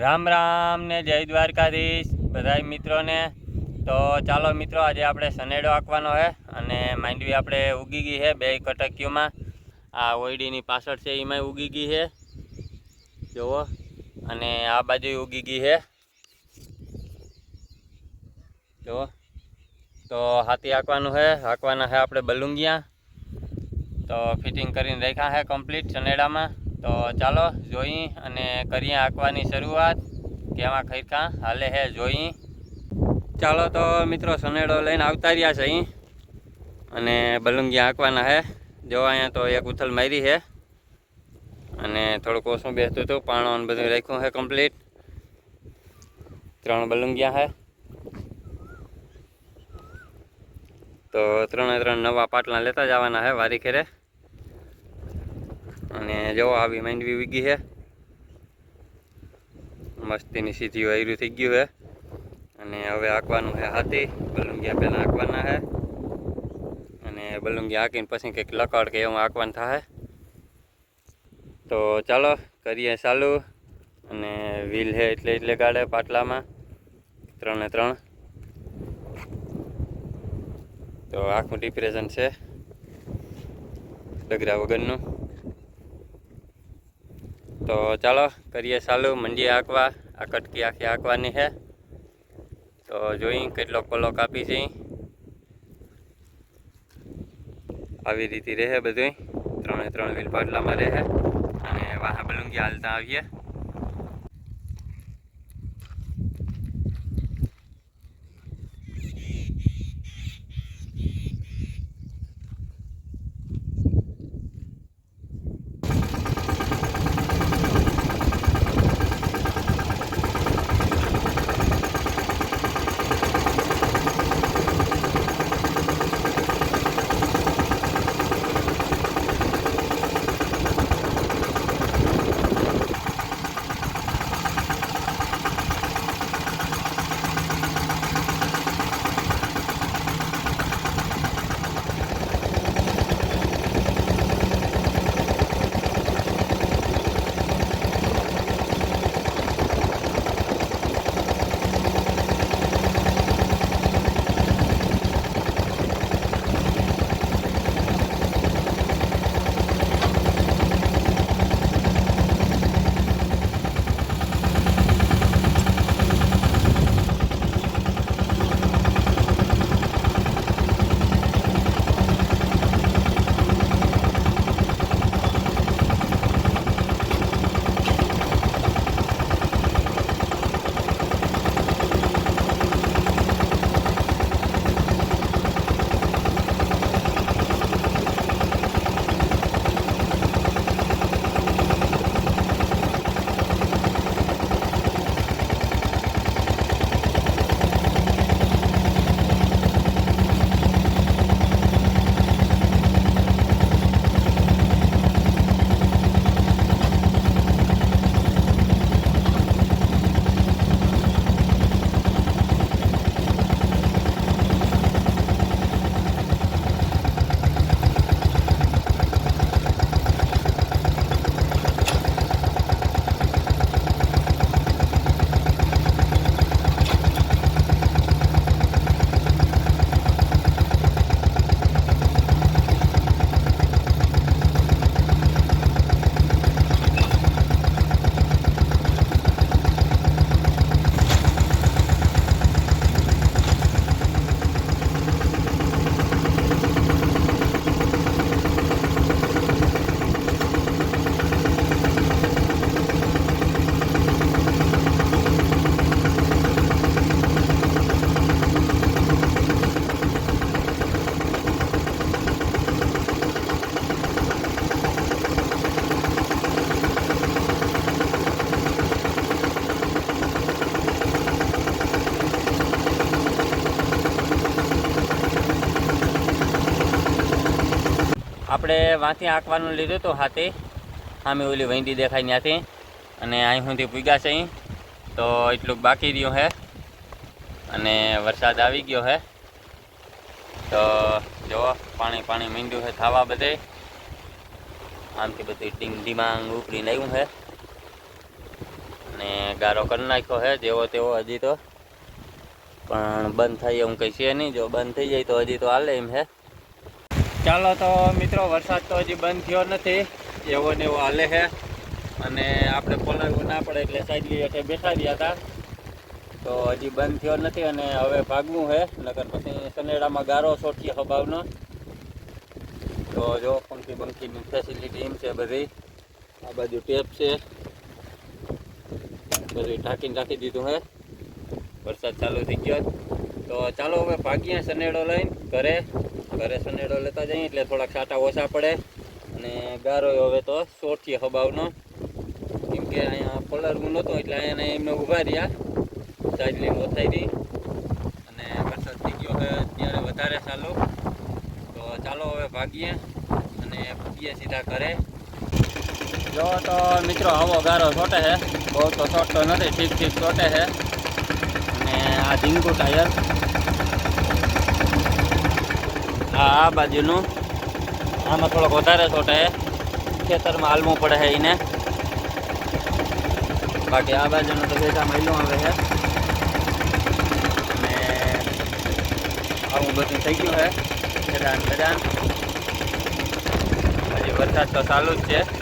રામ રામ ને જય દ્વારકાધીશ બધાય મિત્રોને। તો ચાલો મિત્રો, આજે આપણે સનેડો આંકવાનો છે અને માંડવી આપણે ઉગી ગઈ છે બે કટકીઓમાં। આ ઓયડીની પાછળ છે એમાંય ઉગી ગઈ છે જુઓ, અને આ બાજુ ઉગી ગઈ છે જુઓ। તો હાથી આંકવાનું છે, આંકવાના છે આપણે બલુંગિયા। તો ફિટિંગ કરીને રાખ્યા છે કમ્પ્લીટ સનેડામાં। તો ચાલો જોઈ અને કરીએ આંકવાની શરૂઆત, કેવા ખરખા હાલે છે જોઈ। ચાલો તો મિત્રો, સનેડો લઈને આવતા રહ્યા છે અહીં અને બલુંગિયા આંકવાના છે। જો અહીંયા તો એક ઉથલ મારી છે અને થોડુંક ઓછું બેસતું હતું, પાણો બધું રાખ્યું છે કમ્પ્લીટ। 3 બલુંગિયા છે તો 3 નવા પાટલા લેતા જવાના છે વારી ખેરે। અને જો આવી માંડવી ઉગી છે, મસ્તીની સીધી વાયરું થઈ ગયું છે અને હવે આંકવાનું છે હાથી। બલુંગિયા પહેલાં આંકવાના છે અને બલુંગિયા આંકીને પછી કંઈક લકડ કે એવું આંકવાનું થાય। તો ચાલો કરીએ ચાલુ। અને વ્હીલ છે એટલે ગાડે પાટલામાં 3 તો આખું ડિપ્રેશન છે ડગરા વગરનું। તો ચાલો કરીએ ચાલુ, મંડીએ આંકવા। આ કટકી આખી આંકવાની છે તો જોઈ કેટલો પલ્લો કાપી છે। આવી રીતે રહે બધું, 3 વ્હીલ પાટલામાં રહે અને વાહ બલુંગિયા હાલતા આવીએ। આપણે વાંથી આંકવાનું લીધું હતું હાથી, સામે ઓલી વૈંડી દેખાય ત્યાંથી, અને અહીં સુધી પૂગ્યા છે અહીં। તો એટલું બાકી રહ્યું છે અને વરસાદ આવી ગયો છે તો જો પાણી માંડ્યું છે થવા બધે। આમથી બધું ડીંગ ડીમાંગ ઉપડીને આવ્યું છે અને ગારો કરી નાખ્યો છે જેવો તેવો હજી તો, પણ બંધ થાય એવું કંઈ છે નહીં. જો બંધ થઈ જાય તો હજી તો હાલે એમ છે. ચાલો તો મિત્રો, વરસાદ તો હજી બંધ થયો નથી, એવો ને એવો હાલે છે. અને આપણે પલળવું ના પડે એટલે સાઈડલી હેઠે બેઠા રહ્યા હતા, તો હજી બંધ થયો નથી. અને હવે ભાગવું છે, નકર પછી સનેડામાં ગારો સોટીએ હબાવનો. તો જો પંખી બંખીની ફેસિલિટી એમ છે બધી. આ બાજુ ટેપ છે, બધું ઢાંકીને રાખી દીધું છે. વરસાદ ચાલુ થઈ ગયો, તો ચાલો હવે ભાગીએ સનેડો લઈને ઘરે સનેડો લેતા જઈએ એટલે થોડાક છાંટા ઓછા પડે. અને ગારો હવે તો સોટીએ હબાવનો, કેમ કે અહીંયા પલળવું નહોતું એટલે અહીંયા એમને ઊભા રહ્યા, સાઈડલી ઓથાઈ રહી. અને વરસાદ થઈ ગયો છે ત્યારે વધારે ચાલુ. તો ચાલો હવે ભાગીએ અને ભાગીએ સીધા ઘરે. જો તો મિત્રો, આવો ગારો છોટે છે, બહુ તો છોટતો નથી, ઠીક ઠીક છોટે છે. અને આ ઝીંગુ ટાયર આ બાજુનું, આમાં થોડોક વધારે છોટે છે, ખેતરમાં હાલવું પડે છે એને. બાકી આ બાજુનું તો ભેગા મહિલો આવે છે. અને આવું બધું થઈ ગયું છે, ખેડાન હજી વરસાદ તો ચાલુ જ છે.